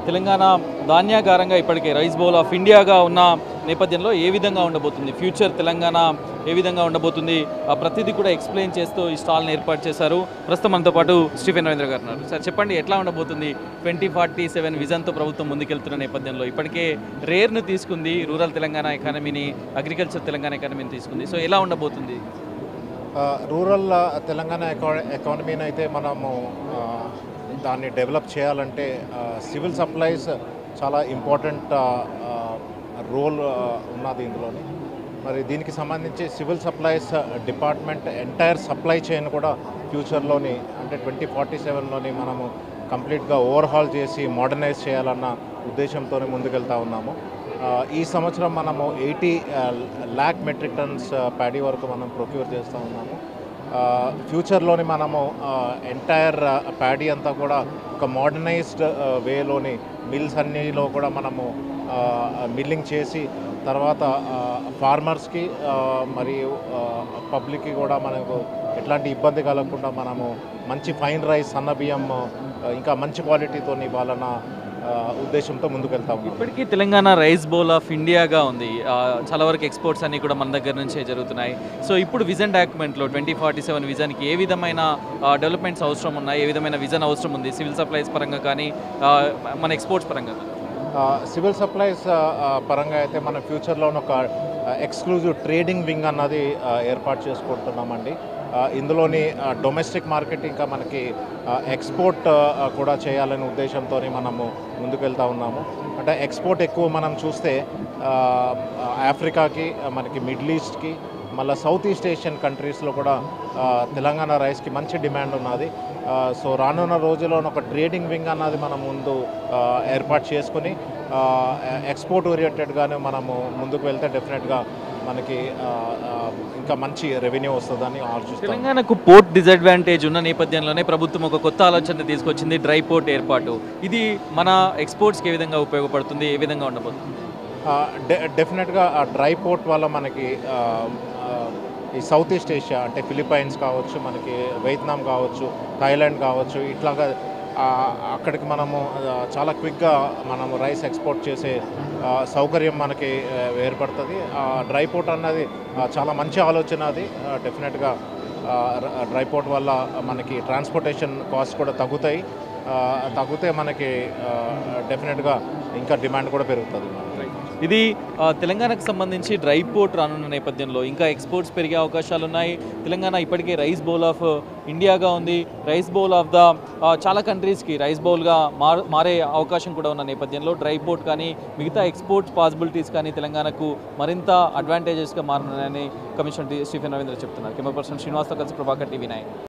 తెలంగాణ ధాన్యాగారంగా ఇప్పటికే rice bowl of ఇండియాగా ఉన్న నేపథ్యంలో ఏ విధంగా ఉండబోతుంది, ఫ్యూచర్ తెలంగాణ ఏ విధంగా ఉండబోతుంది, ప్రతిదీ కూడా ఎక్స్ప్లెయిన్ చేస్తూ ఈ స్టాల్ని ఏర్పాటు చేశారు. ప్రస్తుతం మనతో పాటు స్టీఫెన్ రవీంద్ర గారు ఉన్నారు. సార్ చెప్పండి, ఎట్లా ఉండబోతుంది 2047 విజన్తో ప్రభుత్వం ముందుకెళ్తున్న నేపథ్యంలో? ఇప్పటికే రేర్ను తీసుకుంది, రూరల్ తెలంగాణ ఎకానమీని, అగ్రికల్చర్ తెలంగాణ ఎకానమీని తీసుకుంది. సో ఎలా ఉండబోతుంది? రూరల్ తెలంగాణ ఎకానమీని అయితే మనము దాన్ని డెవలప్ చేయాలంటే సివిల్ సప్లైస్ చాలా ఇంపార్టెంట్ రోల్ ఉన్నది ఇందులోని. మరి దీనికి సంబంధించి civil supplies department entire supply chain కూడా ఫ్యూచర్లోని అంటే 2047లోని మనము కంప్లీట్గా ఓవర్హాల్ చేసి మోడర్నైజ్ చేయాలన్న ఉద్దేశంతోనే ముందుకెళ్తా ఉన్నాము. ఈ సంవత్సరం మనము 80 lakh మెట్రిక్ టన్స్ ప్యాడీ వరకు మనం ప్రొక్యూర్ చేస్తూ ఉన్నాము. ఫ్యూచర్లోని మనము ఎంటైర్ ప్యాడీ అంతా కూడా ఒక మోడర్నైజ్డ్ వేలోని మిల్స్ అన్నిలో కూడా మనము మిల్లింగ్ చేసి తర్వాత ఫార్మర్స్కి మరియు పబ్లిక్కి కూడా మనకు ఎట్లాంటి ఇబ్బంది కలగకుండా మనము మంచి ఫైన్ రైస్, సన్న బియ్యం ఇంకా మంచి క్వాలిటీతో ఇవ్వాలన్న ఉద్దేశంతో ముందుకెళ్తాము. ఇప్పటికీ తెలంగాణ రైస్ బౌల్ ఆఫ్ ఇండియాగా ఉంది. చాలా వరకు ఎక్స్పోర్ట్స్ అన్నీ కూడా మన దగ్గర నుంచే జరుగుతున్నాయి. సో ఇప్పుడు విజన్ డాక్యుమెంట్లో 2047 విజన్కి ఏ విధమైన డెవలప్మెంట్స్ అవసరం ఉన్నాయి, ఏ విధమైన విజన్ అవసరం ఉంది సివిల్ సప్లైస్ పరంగా కానీ మన ఎక్స్పోర్ట్స్ పరంగా? సివిల్ సప్లైస్ పరంగా అయితే మన ఫ్యూచర్లో ఒక ఎక్స్క్లూజివ్ ట్రేడింగ్ వింగ్ అన్నది ఏర్పాటు చేసుకుంటున్నామండి. ఇందులోని డొమెస్టిక్ మార్కెట్ ఇంకా మనకి ఎక్స్పోర్ట్ కూడా చేయాలనే ఉద్దేశంతో మనము ముందుకెళ్తా ఉన్నాము. అంటే ఎక్స్పోర్ట్ ఎక్కువ మనం చూస్తే ఆఫ్రికాకి, మనకి మిడిల్ ఈస్ట్కి, మళ్ళీ సౌత్ ఈస్ట్ ఏషియన్ కంట్రీస్లో కూడా తెలంగాణ రైస్కి మంచి డిమాండ్ ఉన్నది. సో రానున్న రోజుల్లో ఒక ట్రేడింగ్ వింగ్ అన్నది మనం ముందు ఏర్పాటు చేసుకొని ఎక్స్పోర్ట్ ఓరియంటెడ్గానే మనము ముందుకు వెళ్తే డెఫినెట్గా మనకి ఇంకా మంచి రెవెన్యూ వస్తుందని ఆలోచిస్తాం. తెలంగాణకు పోర్ట్ డిసడ్వాంటేజ్ ఉన్న నేపథ్యంలోనే ప్రభుత్వం ఒక కొత్త ఆలోచన తీసుకొచ్చింది, డ్రై పోర్ట్ ఏర్పాటు. ఇది మన ఎక్స్పోర్ట్స్కి ఏ విధంగా ఉపయోగపడుతుంది, ఏ విధంగా ఉండబోతుంది? డెఫినెట్గా ఆ డ్రై పోర్ట్ వల్ల మనకి ఈ సౌత్ ఈస్ట్ ఏషియా అంటే ఫిలిప్పైన్స్ కావచ్చు, మనకి వియత్నాం కావచ్చు, థాయిలాండ్ కావచ్చు, ఇట్లాగా అక్కడికి మనము చాలా క్విక్గా మనము రైస్ ఎక్స్పోర్ట్ చేసే సౌకర్యం మనకి ఏర్పడుతుంది. డ్రై పోర్ట్ అన్నది చాలా మంచి ఆలోచన. అది డెఫినెట్గా డ్రై పోర్ట్ వల్ల మనకి ట్రాన్స్పోర్టేషన్ కాస్ట్ కూడా తగ్గితే మనకి డెఫినెట్గా ఇంకా డిమాండ్ కూడా పెరుగుతుంది. ఇది తెలంగాణకు సంబంధించి డ్రై పోర్ట్ రానున్న నేపథ్యంలో ఇంకా ఎక్స్పోర్ట్స్ పెరిగే అవకాశాలు ఉన్నాయి. తెలంగాణ ఇప్పటికే రైస్ బౌల్ ఆఫ్ ఇండియాగా ఉంది. రైస్ బౌల్ ఆఫ్ ద చాలా కంట్రీస్కి రైస్ బౌల్గా మారే అవకాశం కూడా ఉన్న నేపథ్యంలో డ్రై పోర్ట్ కానీ మిగతా ఎక్స్పోర్ట్స్ పాసిబిలిటీస్ కానీ తెలంగాణకు మరింత అడ్వాంటేజెస్గా మారనున్నాయని కమిషనర్ స్టీఫెన్ రవీంద్ర చెప్తున్నారు. కెమెరా పర్సన్ శ్రీనివాస్తో కలిసి ప్రభాకర్, TV9.